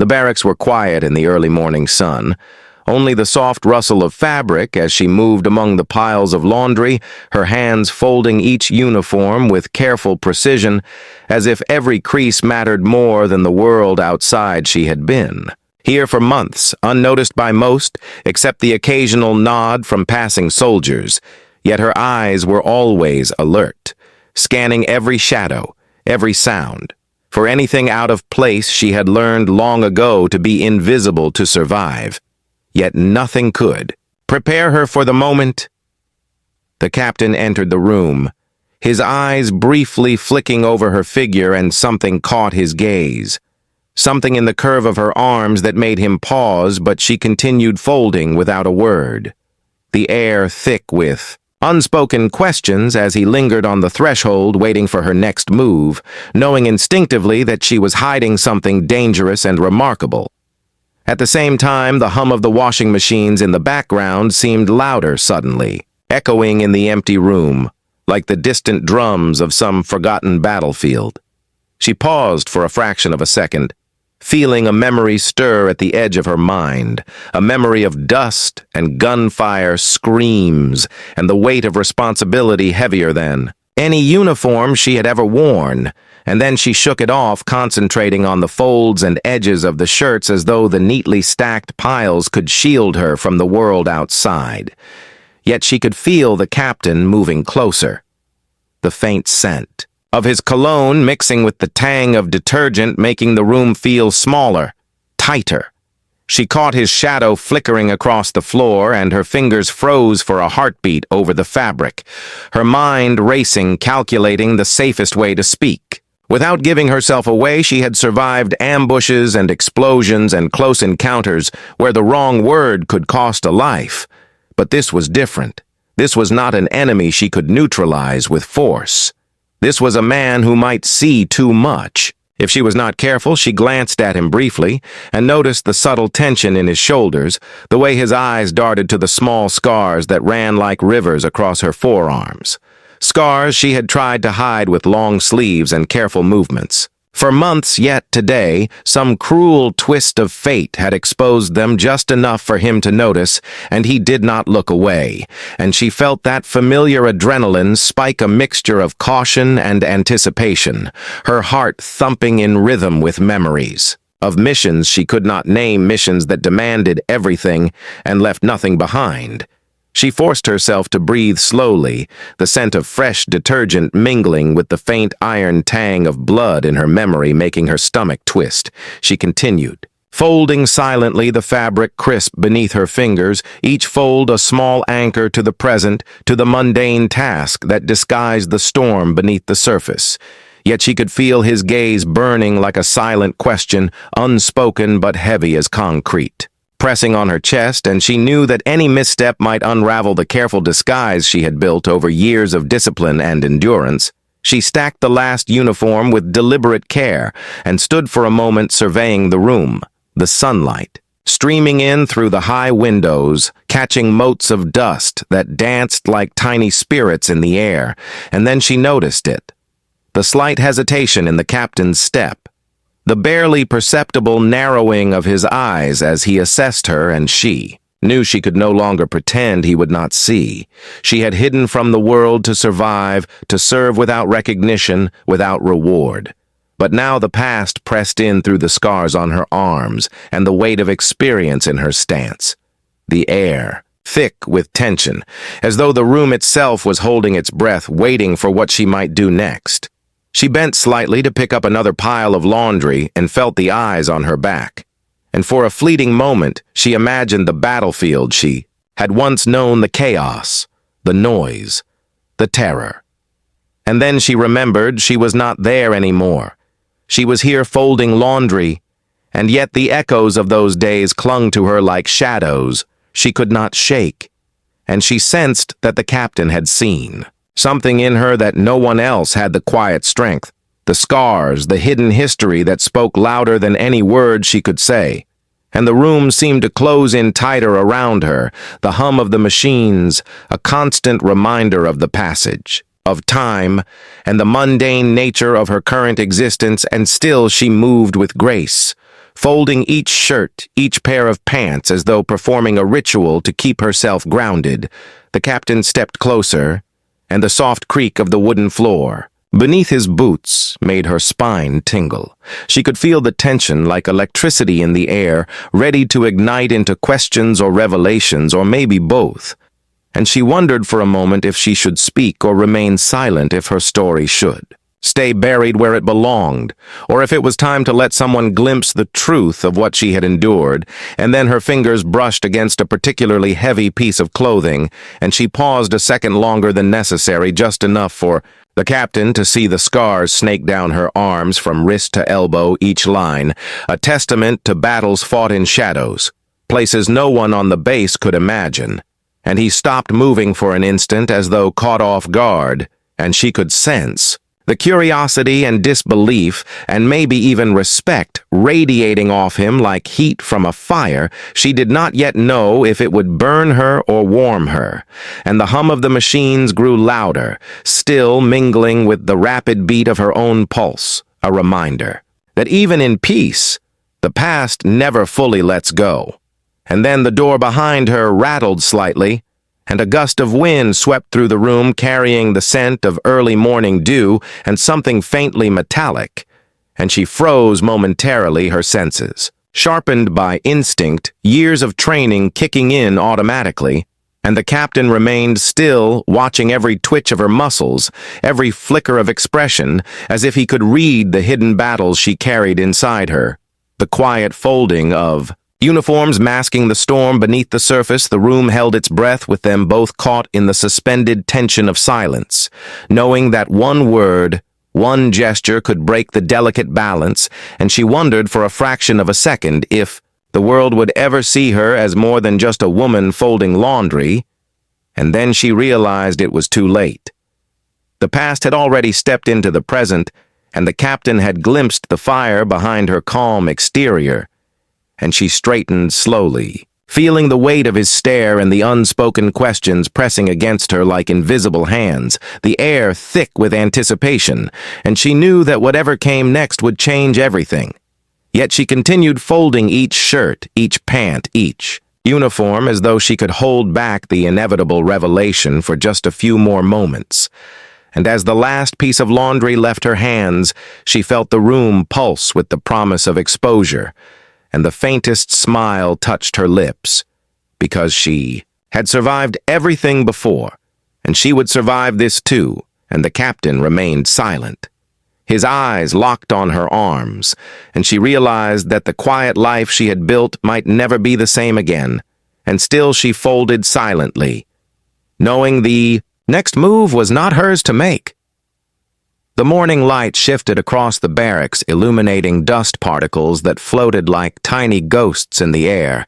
The barracks were quiet in the early morning sun. Only the soft rustle of fabric as she moved among the piles of laundry, her hands folding each uniform with careful precision, as if every crease mattered more than the world outside she had been. Here for months, unnoticed by most, except the occasional nod from passing soldiers, yet her eyes were always alert, scanning every shadow, every sound. For anything out of place she had learned long ago to be invisible to survive. Yet nothing could prepare her for the moment. The captain entered the room, his eyes briefly flicking over her figure, and something caught his gaze. Something in the curve of her arms that made him pause, but she continued folding without a word. The air thick with unspoken questions as he lingered on the threshold waiting for her next move, knowing instinctively that she was hiding something dangerous and remarkable. At the same time, the hum of the washing machines in the background seemed louder suddenly, echoing in the empty room, like the distant drums of some forgotten battlefield. She paused for a fraction of a second, feeling a memory stir at the edge of her mind, a memory of dust and gunfire screams and the weight of responsibility heavier than any uniform she had ever worn. And then she shook it off, concentrating on the folds and edges of the shirts as though the neatly stacked piles could shield her from the world outside. Yet she could feel the captain moving closer. The faint scent of his cologne mixing with the tang of detergent, making the room feel smaller, tighter. She caught his shadow flickering across the floor, and her fingers froze for a heartbeat over the fabric, her mind racing, calculating the safest way to speak. Without giving herself away, she had survived ambushes and explosions and close encounters where the wrong word could cost a life. But this was different. This was not an enemy she could neutralize with force. This was a man who might see too much. If she was not careful, she glanced at him briefly and noticed the subtle tension in his shoulders, the way his eyes darted to the small scars that ran like rivers across her forearms. Scars she had tried to hide with long sleeves and careful movements. For months, yet today, some cruel twist of fate had exposed them just enough for him to notice, and he did not look away, and she felt that familiar adrenaline spike, a mixture of caution and anticipation, her heart thumping in rhythm with memories of missions she could not name, missions that demanded everything and left nothing behind. She forced herself to breathe slowly, the scent of fresh detergent mingling with the faint iron tang of blood in her memory, making her stomach twist. She continued, folding silently, the fabric crisp beneath her fingers, each fold a small anchor to the present, to the mundane task that disguised the storm beneath the surface. Yet she could feel his gaze burning like a silent question, unspoken but heavy as concrete, pressing on her chest, and she knew that any misstep might unravel the careful disguise she had built over years of discipline and endurance. She stacked the last uniform with deliberate care and stood for a moment surveying the room, the sunlight streaming in through the high windows, catching motes of dust that danced like tiny spirits in the air, and then she noticed it. The slight hesitation in the captain's step, the barely perceptible narrowing of his eyes as he assessed her, and she knew she could no longer pretend he would not see. She had hidden from the world to survive, to serve without recognition, without reward. But now the past pressed in through the scars on her arms and the weight of experience in her stance. The air, thick with tension, as though the room itself was holding its breath, waiting for what she might do next. She bent slightly to pick up another pile of laundry and felt the eyes on her back. And for a fleeting moment, she imagined the battlefield she had once known, the chaos, the noise, the terror. And then she remembered she was not there anymore. She was here folding laundry, and yet the echoes of those days clung to her like shadows she could not shake. And she sensed that the captain had seen something in her that no one else had, the quiet strength, the scars, the hidden history that spoke louder than any word she could say. And the room seemed to close in tighter around her, the hum of the machines, a constant reminder of the passage of time and the mundane nature of her current existence, and still she moved with grace, folding each shirt, each pair of pants as though performing a ritual to keep herself grounded. The captain stepped closer, and the soft creak of the wooden floor beneath his boots made her spine tingle. She could feel the tension like electricity in the air, ready to ignite into questions or revelations, or maybe both. And she wondered for a moment if she should speak or remain silent if her story should stay buried where it belonged, or if it was time to let someone glimpse the truth of what she had endured. And then her fingers brushed against a particularly heavy piece of clothing, and she paused a second longer than necessary, just enough for the captain to see the scars snake down her arms from wrist to elbow, each line, a testament to battles fought in shadows, places no one on the base could imagine. And he stopped moving for an instant as though caught off guard, and she could sense the curiosity and disbelief, and maybe even respect, radiating off him like heat from a fire. She did not yet know if it would burn her or warm her, and the hum of the machines grew louder, still mingling with the rapid beat of her own pulse, a reminder that even in peace, the past never fully lets go. And then the door behind her rattled slightly, and a gust of wind swept through the room, carrying the scent of early morning dew and something faintly metallic, and she froze momentarily, her senses, sharpened by instinct, years of training kicking in automatically, and the captain remained still, watching every twitch of her muscles, every flicker of expression, as if he could read the hidden battles she carried inside her. The quiet folding of uniforms masking the storm beneath the surface, the room held its breath with them both caught in the suspended tension of silence, knowing that one word, one gesture could break the delicate balance, and she wondered for a fraction of a second if the world would ever see her as more than just a woman folding laundry, and then she realized it was too late. The past had already stepped into the present, and the captain had glimpsed the fire behind her calm exterior, and she straightened slowly, feeling the weight of his stare and the unspoken questions pressing against her like invisible hands, the air thick with anticipation, and she knew that whatever came next would change everything. Yet she continued folding each shirt, each pant, each uniform as though she could hold back the inevitable revelation for just a few more moments. And as the last piece of laundry left her hands, she felt the room pulse with the promise of exposure, and the faintest smile touched her lips, because she had survived everything before, and she would survive this too, and the captain remained silent. His eyes locked on her arms, and she realized that the quiet life she had built might never be the same again, and still she folded silently, knowing the next move was not hers to make. The morning light shifted across the barracks, illuminating dust particles that floated like tiny ghosts in the air,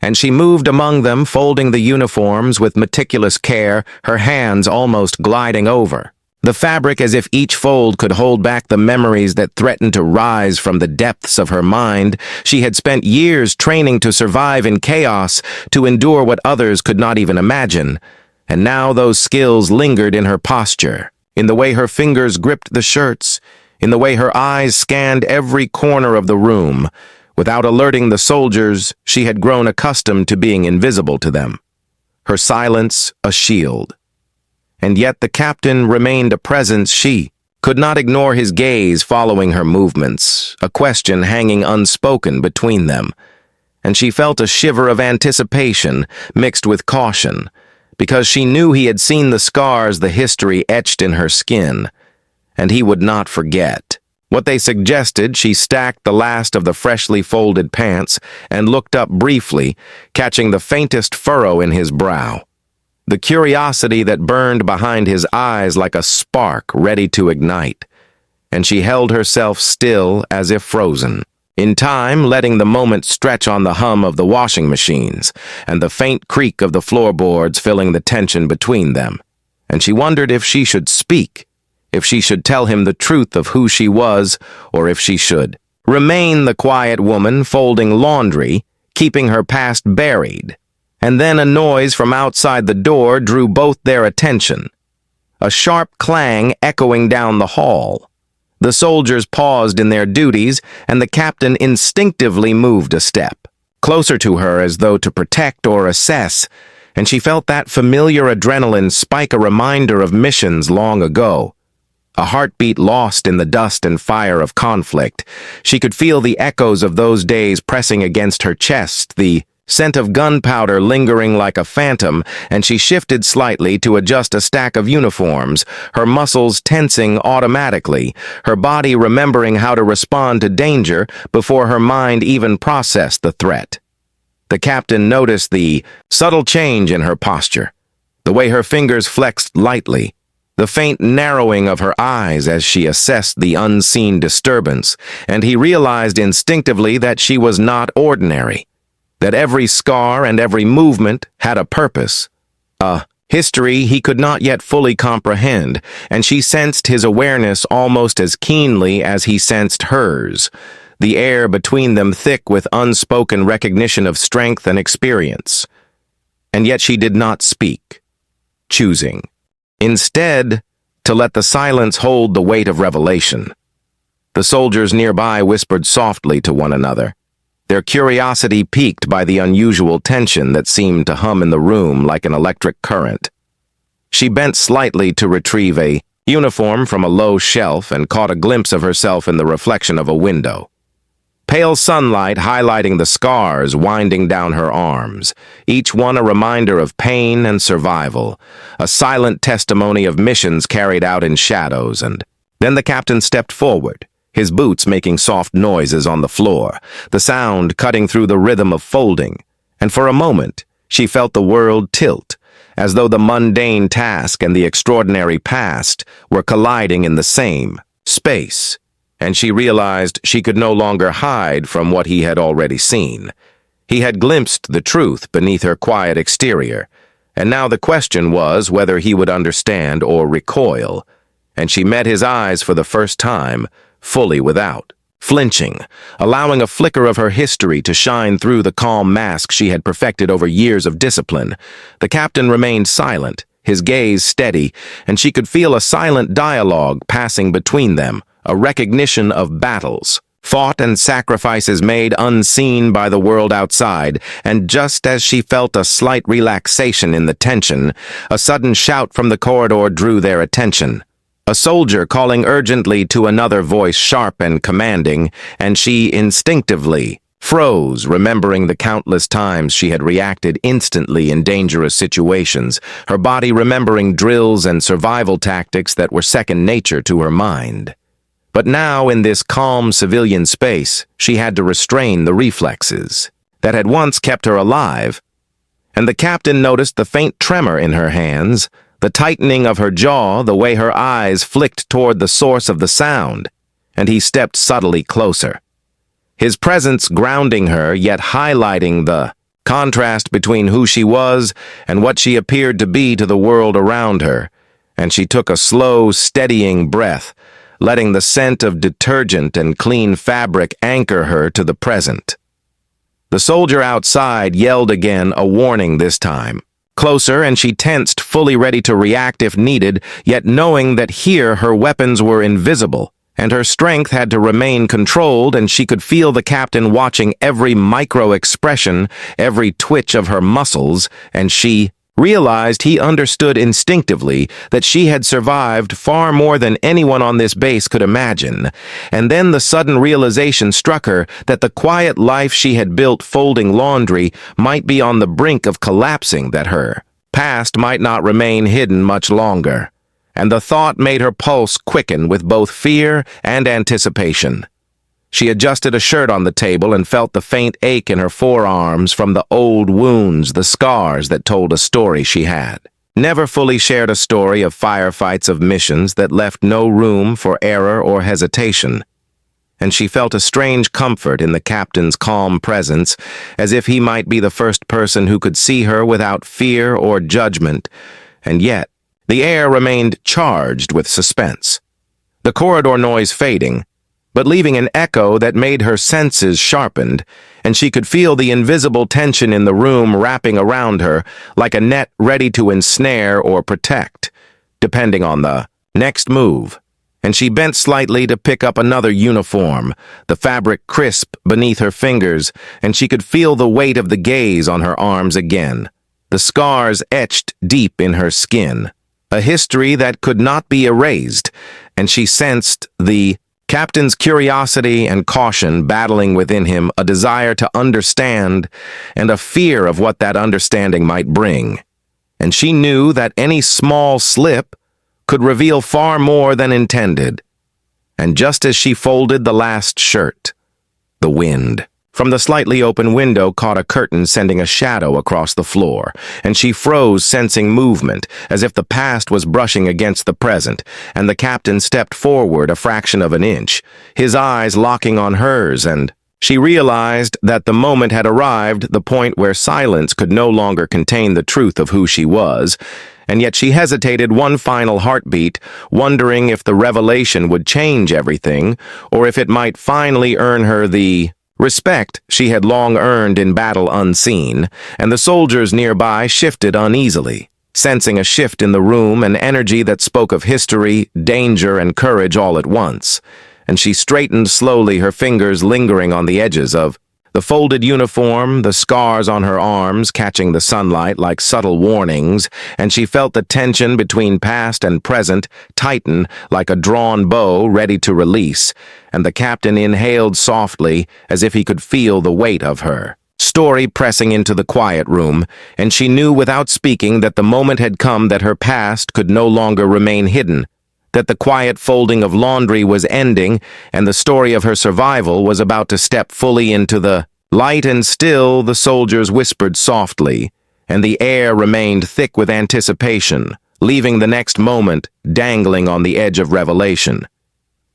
and she moved among them, folding the uniforms with meticulous care, her hands almost gliding over the fabric as if each fold could hold back the memories that threatened to rise from the depths of her mind. She had spent years training to survive in chaos, to endure what others could not even imagine, and now those skills lingered in her posture, in the way her fingers gripped the shirts, in the way her eyes scanned every corner of the room. Without alerting the soldiers, she had grown accustomed to being invisible to them, her silence a shield. And yet the captain remained a presence. She could not ignore his gaze following her movements, a question hanging unspoken between them. And she felt a shiver of anticipation mixed with caution, because she knew he had seen the scars, the history etched in her skin, and he would not forget. What they suggested, she stacked the last of the freshly folded pants and looked up briefly, catching the faintest furrow in his brow, the curiosity that burned behind his eyes like a spark ready to ignite. And she held herself still as if frozen, in time letting the moment stretch on the hum of the washing machines and the faint creak of the floorboards filling the tension between them. And she wondered if she should speak, if she should tell him the truth of who she was, or if she should remain the quiet woman folding laundry, keeping her past buried. And then a noise from outside the door drew both their attention, a sharp clang echoing down the hall. The soldiers paused in their duties, and the captain instinctively moved a step, closer to her as though to protect or assess, and she felt that familiar adrenaline spike, a reminder of missions long ago. A heartbeat lost in the dust and fire of conflict. She could feel the echoes of those days pressing against her chest, the scent of gunpowder lingering like a phantom, and she shifted slightly to adjust a stack of uniforms, her muscles tensing automatically, her body remembering how to respond to danger before her mind even processed the threat. The captain noticed the subtle change in her posture, the way her fingers flexed lightly, the faint narrowing of her eyes as she assessed the unseen disturbance, and he realized instinctively that she was not ordinary, that every scar and every movement had a purpose, a history he could not yet fully comprehend, and she sensed his awareness almost as keenly as he sensed hers, the air between them thick with unspoken recognition of strength and experience. And yet she did not speak, choosing, instead, to let the silence hold the weight of revelation. The soldiers nearby whispered softly to one another, their curiosity piqued by the unusual tension that seemed to hum in the room like an electric current. She bent slightly to retrieve a uniform from a low shelf and caught a glimpse of herself in the reflection of a window. Pale sunlight highlighting the scars winding down her arms, each one a reminder of pain and survival, a silent testimony of missions carried out in shadows. And then the captain stepped forward, his boots making soft noises on the floor, the sound cutting through the rhythm of folding, and for a moment she felt the world tilt, as though the mundane task and the extraordinary past were colliding in the same space, and she realized she could no longer hide from what he had already seen. He had glimpsed the truth beneath her quiet exterior, and now the question was whether he would understand or recoil, and she met his eyes for the first time, fully without flinching, allowing a flicker of her history to shine through the calm mask she had perfected over years of discipline. The captain remained silent, his gaze steady, and she could feel a silent dialogue passing between them, a recognition of battles, fought and sacrifices made unseen by the world outside, and just as she felt a slight relaxation in the tension, a sudden shout from the corridor drew their attention. A soldier calling urgently to another voice sharp and commanding, and she instinctively froze, remembering the countless times she had reacted instantly in dangerous situations, her body remembering drills and survival tactics that were second nature to her mind. But now, in this calm civilian space, she had to restrain the reflexes that had once kept her alive, and the captain noticed the faint tremor in her hands, the tightening of her jaw, the way her eyes flicked toward the source of the sound, and he stepped subtly closer, his presence grounding her, yet highlighting the contrast between who she was and what she appeared to be to the world around her, and she took a slow, steadying breath, letting the scent of detergent and clean fabric anchor her to the present. The soldier outside yelled again, a warning this time. Closer, and she tensed, fully ready to react if needed, yet knowing that here her weapons were invisible, and her strength had to remain controlled, and she could feel the captain watching every micro-expression, every twitch of her muscles, and she realized he understood instinctively that she had survived far more than anyone on this base could imagine. And then the sudden realization struck her that the quiet life she had built folding laundry might be on the brink of collapsing, that her past might not remain hidden much longer. And the thought made her pulse quicken with both fear and anticipation. She adjusted a shirt on the table and felt the faint ache in her forearms from the old wounds, the scars that told a story she had never fully shared, a story of firefights, of missions that left no room for error or hesitation. And she felt a strange comfort in the captain's calm presence, as if he might be the first person who could see her without fear or judgment. And yet, the air remained charged with suspense, the corridor noise fading, but leaving an echo that made her senses sharpened, and she could feel the invisible tension in the room wrapping around her like a net ready to ensnare or protect, depending on the next move. and she bent slightly to pick up another uniform, the fabric crisp beneath her fingers, and she could feel the weight of the gaze on her arms again, the scars etched deep in her skin, a history that could not be erased, and she sensed the captain's curiosity and caution battling within him, a desire to understand and a fear of what that understanding might bring. And she knew that any small slip could reveal far more than intended. And just as she folded the last shirt, the wind from the slightly open window caught a curtain, sending a shadow across the floor, and she froze, sensing movement, as if the past was brushing against the present, and the captain stepped forward a fraction of an inch, his eyes locking on hers, and she realized that the moment had arrived, the point where silence could no longer contain the truth of who she was, and yet she hesitated one final heartbeat, wondering if the revelation would change everything, or if it might finally earn her the respect she had long earned in battle unseen, and the soldiers nearby shifted uneasily, sensing a shift in the room, an energy that spoke of history, danger, and courage all at once, and she straightened slowly, her fingers lingering on the edges of the folded uniform, the scars on her arms catching the sunlight like subtle warnings, and she felt the tension between past and present tighten like a drawn bow ready to release, and the captain inhaled softly as if he could feel the weight of her story pressing into the quiet room, and she knew without speaking that the moment had come that her past could no longer remain hidden, that the quiet folding of laundry was ending, and the story of her survival was about to step fully into the light. And still the soldiers whispered softly, and the air remained thick with anticipation, leaving the next moment dangling on the edge of revelation.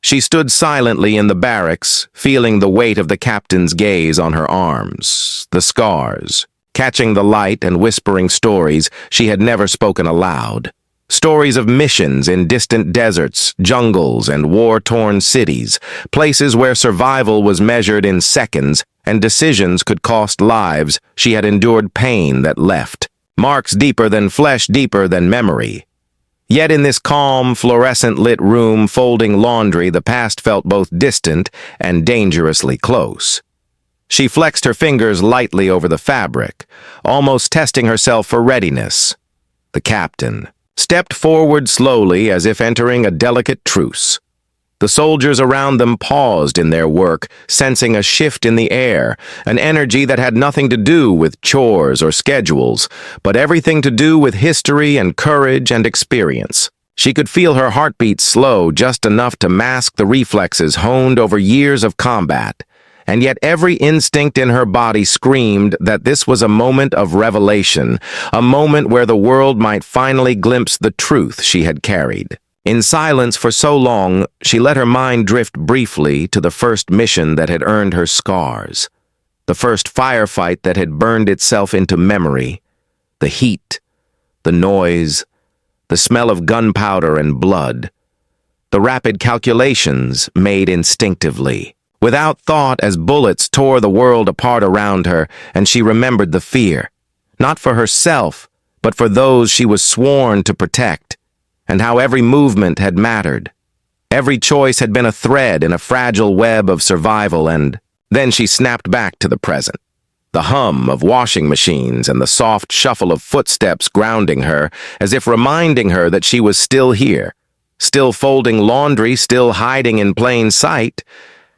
She stood silently in the barracks, feeling the weight of the captain's gaze on her arms, the scars, catching the light and whispering stories she had never spoken aloud. Stories of missions in distant deserts, jungles, and war-torn cities, places where survival was measured in seconds and decisions could cost lives. She had endured pain that left marks deeper than flesh, deeper than memory. Yet in this calm, fluorescent-lit room folding laundry, the past felt both distant and dangerously close. She flexed her fingers lightly over the fabric, almost testing herself for readiness. The captain stepped forward slowly as if entering a delicate truce. The soldiers around them paused in their work, sensing a shift in the air, an energy that had nothing to do with chores or schedules, but everything to do with history and courage and experience. She could feel her heartbeat slow just enough to mask the reflexes honed over years of combat, and yet every instinct in her body screamed that this was a moment of revelation, a moment where the world might finally glimpse the truth she had carried. In silence for so long, she let her mind drift briefly to the first mission that had earned her scars, the first firefight that had burned itself into memory, the heat, the noise, the smell of gunpowder and blood, the rapid calculations made instinctively, without thought, as bullets tore the world apart around her, and she remembered the fear, not for herself, but for those she was sworn to protect, and how every movement had mattered. Every choice had been a thread in a fragile web of survival, and then she snapped back to the present. The hum of washing machines and the soft shuffle of footsteps grounding her, as if reminding her that she was still here, still folding laundry, still hiding in plain sight,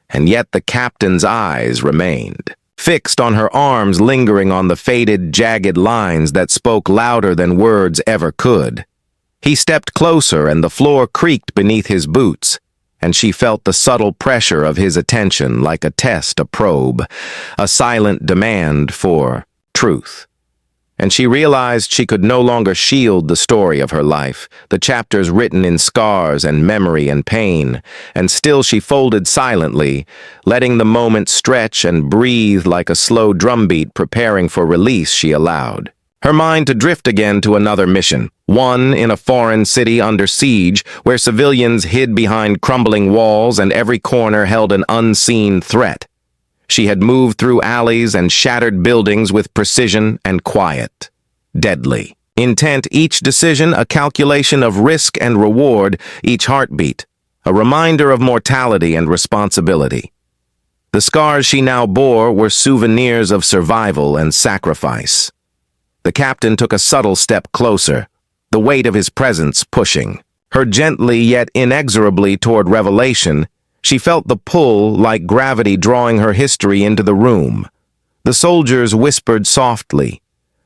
and yet the captain's eyes remained, fixed on her arms, lingering on the faded, jagged lines that spoke louder than words ever could. He stepped closer, and the floor creaked beneath his boots, and she felt the subtle pressure of his attention like a test, a probe, a silent demand for truth. And she realized she could no longer shield the story of her life, the chapters written in scars and memory and pain, and still she folded silently, letting the moment stretch and breathe like a slow drumbeat preparing for release. She allowed her mind to drift again to another mission, one in a foreign city under siege, where civilians hid behind crumbling walls and every corner held an unseen threat. She had moved through alleys and shattered buildings with precision and quiet. Deadly. Intent, each decision a calculation of risk and reward, each heartbeat a reminder of mortality and responsibility. The scars she now bore were souvenirs of survival and sacrifice. The captain took a subtle step closer, the weight of his presence pushing her gently yet inexorably toward revelation. She felt the pull like gravity drawing her history into the room. The soldiers whispered softly.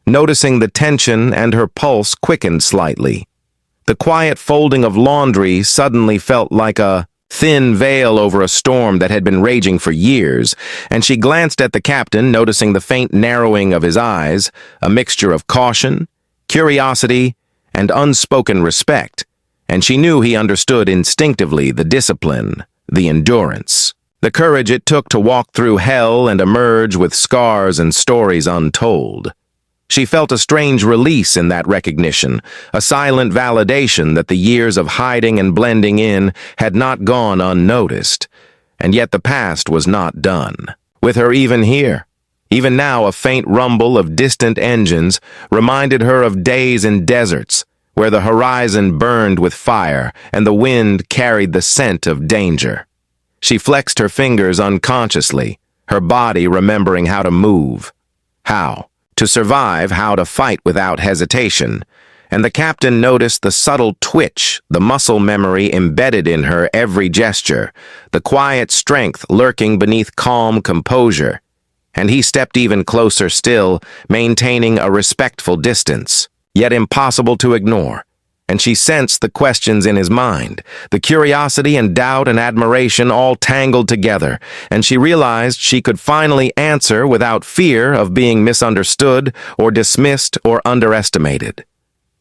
Noticing the tension, and her pulse quickened slightly. The quiet folding of laundry suddenly felt like a thin veil over a storm that had been raging for years, and she glanced at the captain, noticing the faint narrowing of his eyes, a mixture of caution, curiosity, and unspoken respect, and she knew he understood instinctively the discipline, the endurance, the courage it took to walk through hell and emerge with scars and stories untold. She felt a strange release in that recognition, a silent validation that the years of hiding and blending in had not gone unnoticed. And yet the past was not done. With her even here, even now a faint rumble of distant engines reminded her of days in deserts, where the horizon burned with fire and the wind carried the scent of danger. She flexed her fingers unconsciously, her body remembering how to move. How? To survive, how to fight without hesitation, and the captain noticed the subtle twitch, the muscle memory embedded in her every gesture, the quiet strength lurking beneath calm composure, and he stepped even closer still, maintaining a respectful distance, yet impossible to ignore. And she sensed the questions in his mind, the curiosity and doubt and admiration all tangled together, and she realized she could finally answer without fear of being misunderstood or dismissed or underestimated.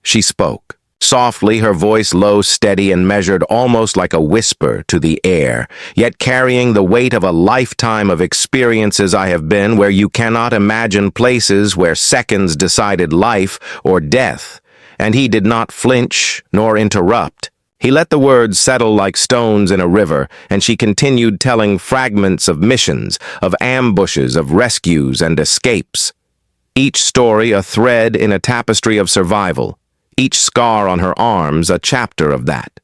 She spoke. Softly, her voice low, steady, and measured almost like a whisper to the air, yet carrying the weight of a lifetime of experiences I have been where you cannot imagine places where seconds decided life or death. And he did not flinch nor interrupt. He let the words settle like stones in a river, and she continued telling fragments of missions, of ambushes, of rescues and escapes. Each story a thread in a tapestry of survival, each scar on her arms a chapter of that.